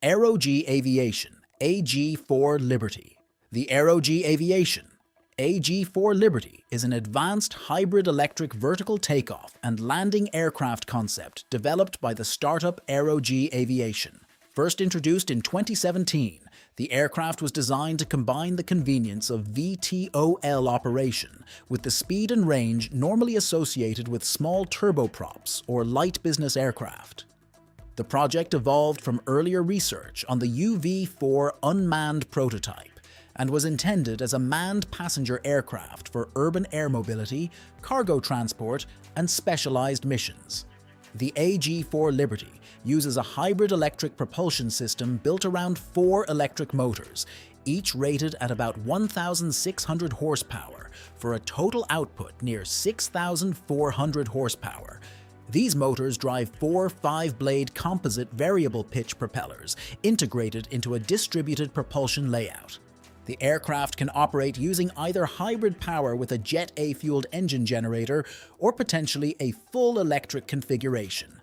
Aero-G Aviation, AG-4 Liberty. The Aero-G Aviation, AG-4 Liberty is an advanced hybrid electric vertical takeoff and landing aircraft concept developed by the startup Aero-G Aviation. First introduced in 2017, the aircraft was designed to combine the convenience of VTOL operation with the speed and range normally associated with small turboprops or light business aircraft. The project evolved from earlier research on the UV-4 unmanned prototype and was intended as a manned passenger aircraft for urban air mobility, cargo transport, and specialized missions. The AG-4 Liberty uses a hybrid electric propulsion system built around 4 electric motors, each rated at about 1,600 horsepower for a total output near 6,400 horsepower. These motors drive 4 5-blade composite variable pitch propellers integrated into a distributed propulsion layout. The aircraft can operate using either hybrid power with a Jet A-fueled engine generator or potentially a full electric configuration.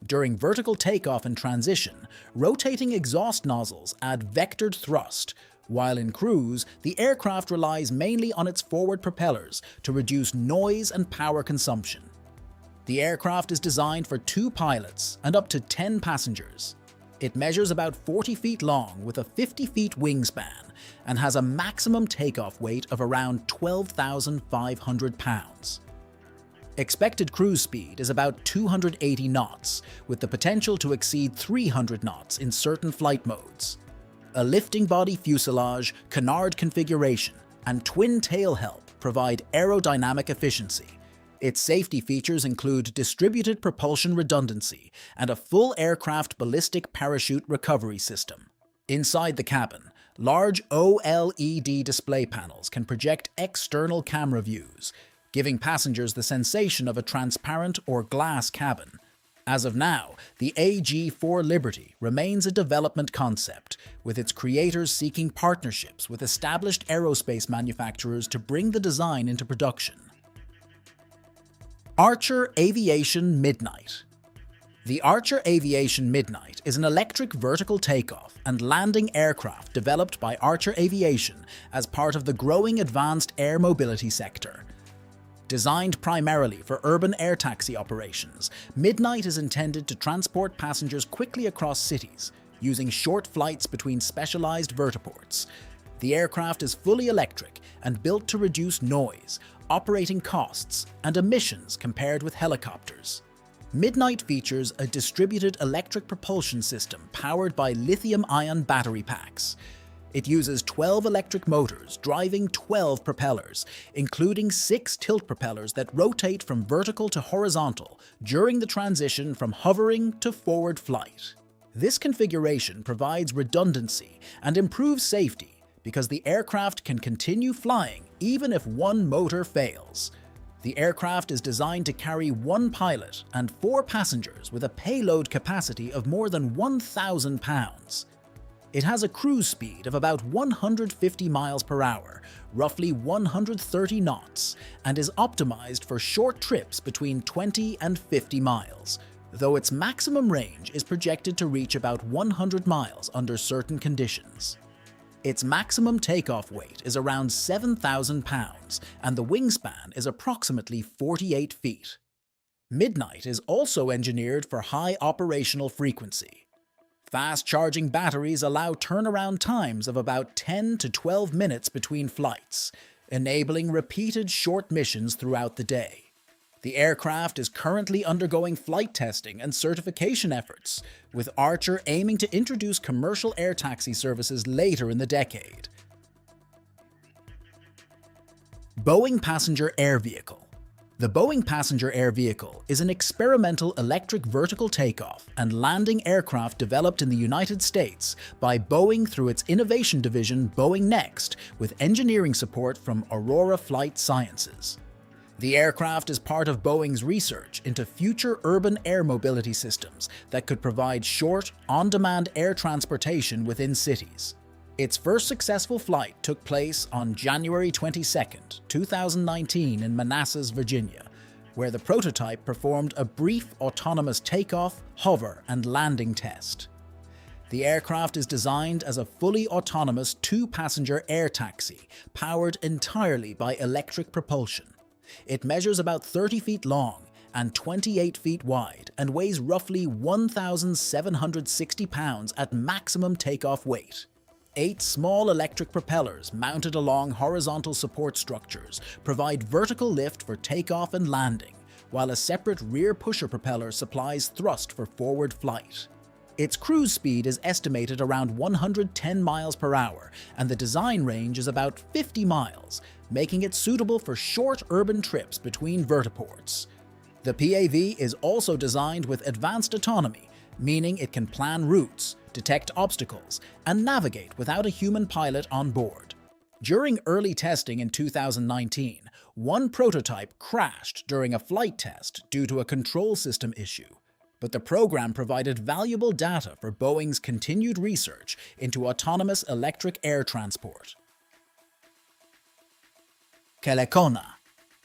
During vertical takeoff and transition, rotating exhaust nozzles add vectored thrust, while in cruise, the aircraft relies mainly on its forward propellers to reduce noise and power consumption. The aircraft is designed for 2 pilots and up to 10 passengers. It measures about 40 feet long with a 50 feet wingspan and has a maximum takeoff weight of around 12,500 pounds. Expected cruise speed is about 280 knots, with the potential to exceed 300 knots in certain flight modes. A lifting body fuselage, canard configuration, and twin tail help provide aerodynamic efficiency. Its safety features include distributed propulsion redundancy and a full aircraft ballistic parachute recovery system. Inside the cabin, large OLED display panels can project external camera views, giving passengers the sensation of a transparent or glass cabin. As of now, the AG-4 Liberty remains a development concept, with its creators seeking partnerships with established aerospace manufacturers to bring the design into production. Archer Aviation Midnight. The Archer Aviation Midnight is an electric vertical takeoff and landing aircraft developed by Archer Aviation as part of the growing advanced air mobility sector. Designed primarily for urban air taxi operations, Midnight is intended to transport passengers quickly across cities, using short flights between specialized vertiports. The aircraft is fully electric and built to reduce noise, operating costs, and emissions compared with helicopters. Midnight features a distributed electric propulsion system powered by lithium-ion battery packs. It uses 12 electric motors driving 12 propellers, including 6 tilt propellers that rotate from vertical to horizontal during the transition from hovering to forward flight. This configuration provides redundancy and improves safety because the aircraft can continue flying even if one motor fails. The aircraft is designed to carry 1 pilot and 4 passengers with a payload capacity of more than 1,000 pounds. It has a cruise speed of about 150 miles per hour, roughly 130 knots, and is optimized for short trips between 20 and 50 miles, though its maximum range is projected to reach about 100 miles under certain conditions. Its maximum takeoff weight is around 7,000 pounds, and the wingspan is approximately 48 feet. Midnight is also engineered for high operational frequency. Fast-charging batteries allow turnaround times of about 10 to 12 minutes between flights, enabling repeated short missions throughout the day. The aircraft is currently undergoing flight testing and certification efforts, with Archer aiming to introduce commercial air taxi services later in the decade. Boeing Passenger Air Vehicle. The Boeing Passenger Air Vehicle is an experimental electric vertical takeoff and landing aircraft developed in the United States by Boeing through its innovation division Boeing Next, with engineering support from Aurora Flight Sciences. The aircraft is part of Boeing's research into future urban air mobility systems that could provide short, on-demand air transportation within cities. Its first successful flight took place on January 22, 2019 in Manassas, Virginia, where the prototype performed a brief autonomous takeoff, hover, and landing test. The aircraft is designed as a fully autonomous two-passenger air taxi, powered entirely by electric propulsion. It measures about 30 feet long and 28 feet wide and weighs roughly 1,760 pounds at maximum takeoff weight. 8 small electric propellers mounted along horizontal support structures provide vertical lift for takeoff and landing, while a separate rear pusher propeller supplies thrust for forward flight. Its cruise speed is estimated around 110 miles per hour, and the design range is about 50 miles, making it suitable for short urban trips between vertiports. The PAV is also designed with advanced autonomy, meaning it can plan routes, detect obstacles, and navigate without a human pilot on board. During early testing in 2019, one prototype crashed during a flight test due to a control system issue, but the program provided valuable data for Boeing's continued research into autonomous electric air transport. Kelekona.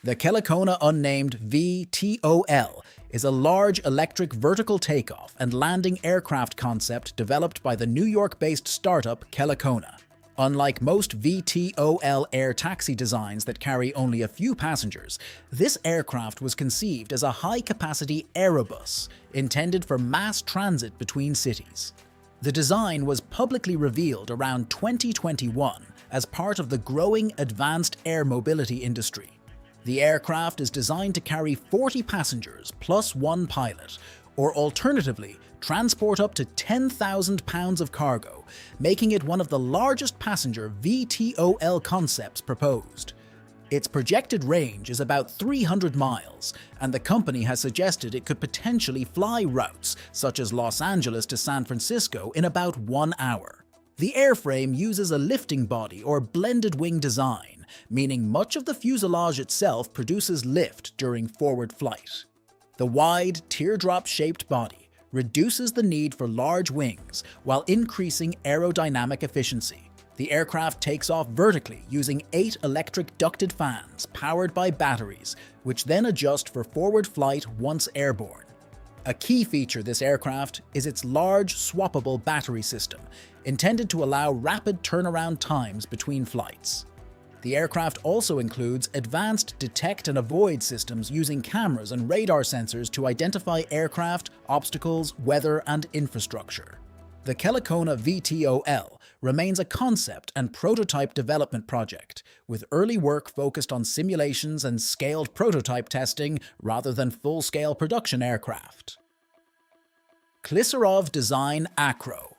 The Kelekona unnamed VTOL is a large electric vertical takeoff and landing aircraft concept developed by the New York-based startup Kelekona. Unlike most VTOL air taxi designs that carry only a few passengers, this aircraft was conceived as a high-capacity aerobus intended for mass transit between cities. The design was publicly revealed around 2021 as part of the growing advanced air mobility industry. The aircraft is designed to carry 40 passengers plus one pilot, or alternatively, transport up to 10,000 pounds of cargo, making it one of the largest passenger VTOL concepts proposed. Its projected range is about 300 miles, and the company has suggested it could potentially fly routes such as Los Angeles to San Francisco in about 1 hour. The airframe uses a lifting body or blended wing design, meaning much of the fuselage itself produces lift during forward flight. The wide, teardrop-shaped body reduces the need for large wings while increasing aerodynamic efficiency. The aircraft takes off vertically using 8 electric ducted fans powered by batteries, which then adjust for forward flight once airborne. A key feature of this aircraft is its large, swappable battery system, intended to allow rapid turnaround times between flights. The aircraft also includes advanced detect and avoid systems using cameras and radar sensors to identify aircraft, obstacles, weather, and infrastructure. The Kelekona VTOL remains a concept and prototype development project, with early work focused on simulations and scaled prototype testing rather than full-scale production aircraft. Klissarov Design Acro.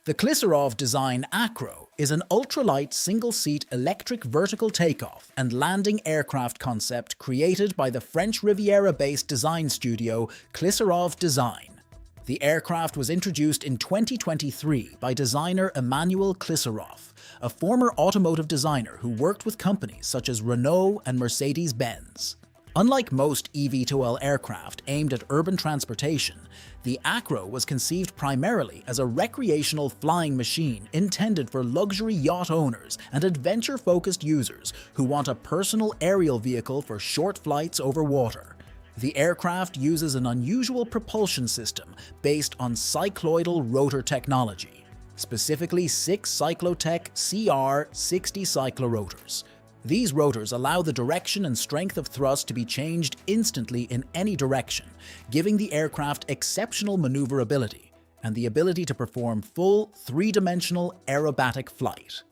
The Klissarov Design Acro is an ultralight single-seat electric vertical takeoff and landing aircraft concept created by the French Riviera-based design studio Klissarov Design. The aircraft was introduced in 2023 by designer Emmanuel Klissarov, a former automotive designer who worked with companies such as Renault and Mercedes-Benz. Unlike most EVTOL aircraft aimed at urban transportation, the Acro was conceived primarily as a recreational flying machine intended for luxury yacht owners and adventure-focused users who want a personal aerial vehicle for short flights over water. The aircraft uses an unusual propulsion system based on cycloidal rotor technology, specifically 6 Cyclotech CR60 cyclorotors. These rotors allow the direction and strength of thrust to be changed instantly in any direction, giving the aircraft exceptional maneuverability and the ability to perform full, 3-dimensional aerobatic flight.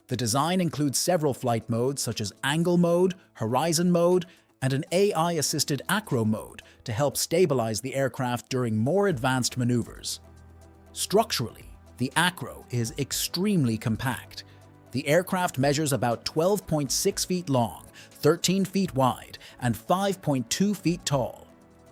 The design includes several flight modes such as angle mode, horizon mode, and an AI-assisted acro mode to help stabilize the aircraft during more advanced maneuvers. Structurally, the acro is extremely compact. The aircraft measures about 12.6 feet long, 13 feet wide, and 5.2 feet tall.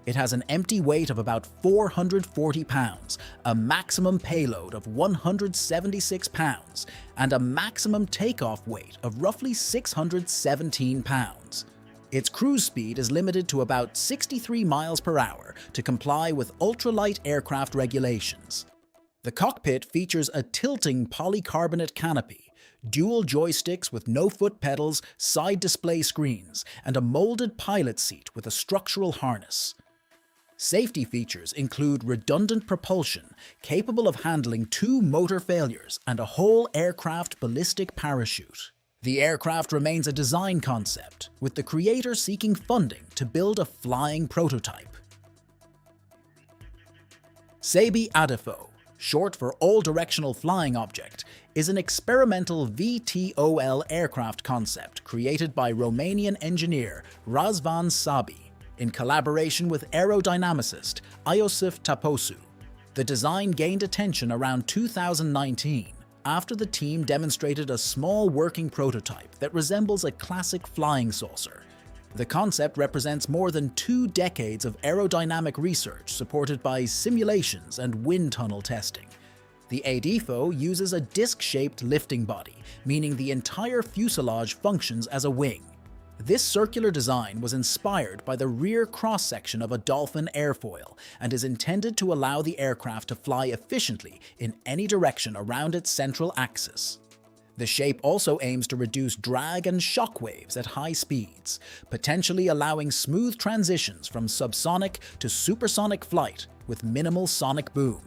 It has an empty weight of about 440 pounds, a maximum payload of 176 pounds, and a maximum takeoff weight of roughly 617 pounds. Its cruise speed is limited to about 63 miles per hour to comply with ultralight aircraft regulations. The cockpit features a tilting polycarbonate canopy, dual joysticks with no foot pedals, side display screens, and a molded pilot seat with a structural harness. Safety features include redundant propulsion, capable of handling 2 motor failures and a whole aircraft ballistic parachute. The aircraft remains a design concept, with the creator seeking funding to build a flying prototype. V.MO, short for All-Directional Flying Object, is an experimental VTOL aircraft concept created by Romanian engineer Răzvan Sabi in collaboration with aerodynamicist Iosif Taposu. The design gained attention around 2019 after the team demonstrated a small working prototype that resembles a classic flying saucer. The concept represents more than 2 decades of aerodynamic research supported by simulations and wind tunnel testing. The EVTOL uses a disc-shaped lifting body, meaning the entire fuselage functions as a wing. This circular design was inspired by the rear cross-section of a Dolphin airfoil and is intended to allow the aircraft to fly efficiently in any direction around its central axis. The shape also aims to reduce drag and shock waves at high speeds, potentially allowing smooth transitions from subsonic to supersonic flight with minimal sonic boom.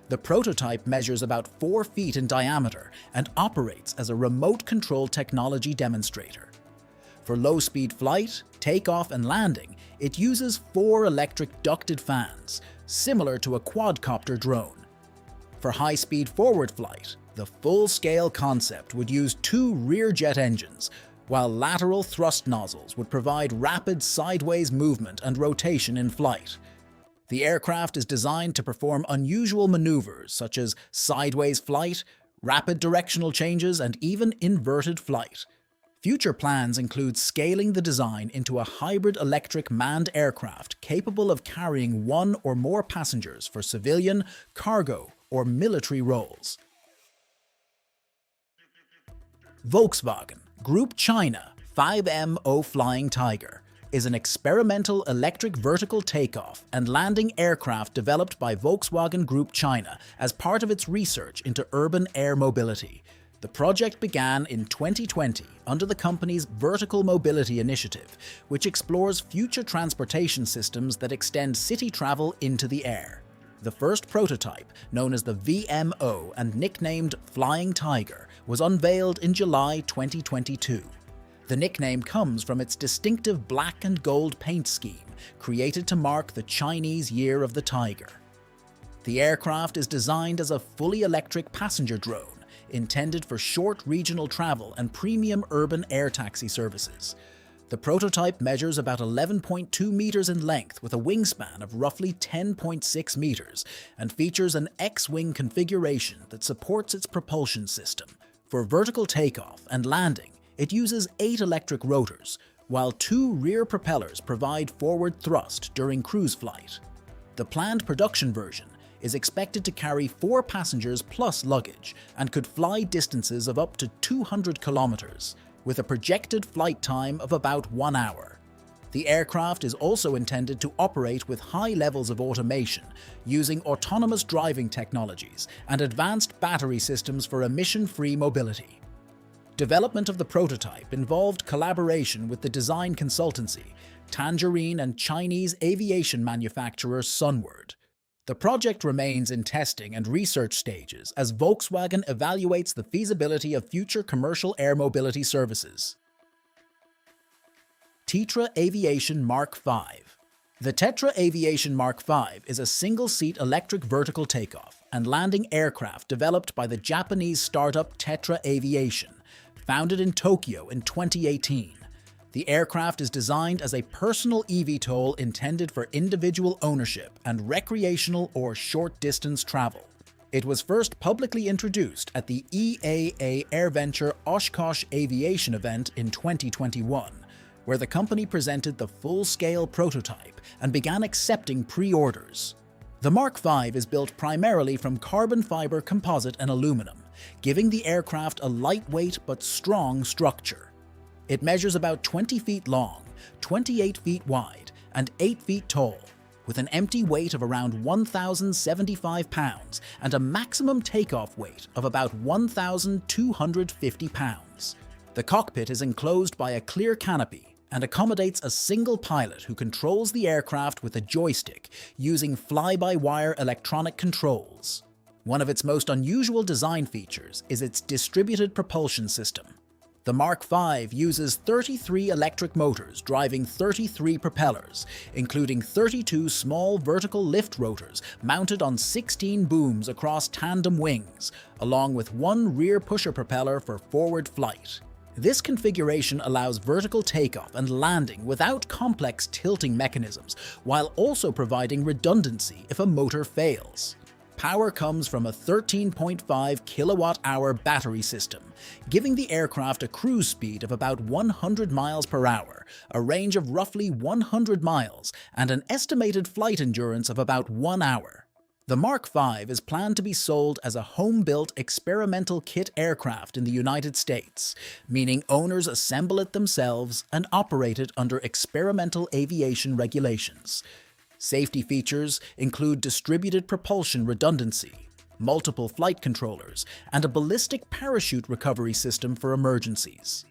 The prototype measures about 4 feet in diameter and operates as a remote-controlled technology demonstrator. For low-speed flight, takeoff and landing, it uses 4 electric ducted fans, similar to a quadcopter drone. For high-speed forward flight, the full-scale concept would use 2 rear jet engines, while lateral thrust nozzles would provide rapid sideways movement and rotation in flight. The aircraft is designed to perform unusual maneuvers such as sideways flight, rapid directional changes, and even inverted flight. Future plans include scaling the design into a hybrid electric manned aircraft capable of carrying 1 or more passengers for civilian, cargo, or military roles. Volkswagen Group China V.MO Flying Tiger is an experimental electric vertical takeoff and landing aircraft developed by Volkswagen Group China as part of its research into urban air mobility. The project began in 2020 under the company's Vertical Mobility Initiative, which explores future transportation systems that extend city travel into the air. The first prototype, known as the V.MO and nicknamed Flying Tiger, was unveiled in July 2022. The nickname comes from its distinctive black and gold paint scheme, created to mark the Chinese Year of the Tiger. The aircraft is designed as a fully electric passenger drone, intended for short regional travel and premium urban air taxi services. The prototype measures about 11.2 meters in length with a wingspan of roughly 10.6 meters and features an X-wing configuration that supports its propulsion system. For vertical takeoff and landing, it uses 8 electric rotors, while 2 rear propellers provide forward thrust during cruise flight. The planned production version is expected to carry 4 passengers plus luggage and could fly distances of up to 200 kilometers, with a projected flight time of about 1 hour. The aircraft is also intended to operate with high levels of automation, using autonomous driving technologies and advanced battery systems for emission-free mobility. Development of the prototype involved collaboration with the design consultancy, Tangerine, and Chinese aviation manufacturer Sunward. The project remains in testing and research stages as Volkswagen evaluates the feasibility of future commercial air mobility services. Tetra Aviation Mark V. The Tetra Aviation Mark V is a single-seat electric vertical takeoff and landing aircraft developed by the Japanese startup Tetra Aviation, founded in Tokyo in 2018. The aircraft is designed as a personal EVTOL intended for individual ownership and recreational or short-distance travel. It was first publicly introduced at the EAA AirVenture Oshkosh Aviation event in 2021, where the company presented the full-scale prototype and began accepting pre-orders. The Mark V is built primarily from carbon fiber composite and aluminum, giving the aircraft a lightweight but strong structure. It measures about 20 feet long, 28 feet wide, and 8 feet tall, with an empty weight of around 1,075 pounds and a maximum takeoff weight of about 1,250 pounds. The cockpit is enclosed by a clear canopy, and accommodates a single pilot who controls the aircraft with a joystick using fly-by-wire electronic controls. One of its most unusual design features is its distributed propulsion system. The Mark V uses 33 electric motors driving 33 propellers, including 32 small vertical lift rotors mounted on 16 booms across tandem wings, along with one rear pusher propeller for forward flight. This configuration allows vertical takeoff and landing without complex tilting mechanisms, while also providing redundancy if a motor fails. Power comes from a 13.5 kilowatt-hour battery system, giving the aircraft a cruise speed of about 100 miles per hour, a range of roughly 100 miles, and an estimated flight endurance of about 1 hour. The Mark V is planned to be sold as a home-built experimental kit aircraft in the United States, meaning owners assemble it themselves and operate it under experimental aviation regulations. Safety features include distributed propulsion redundancy, multiple flight controllers, and a ballistic parachute recovery system for emergencies.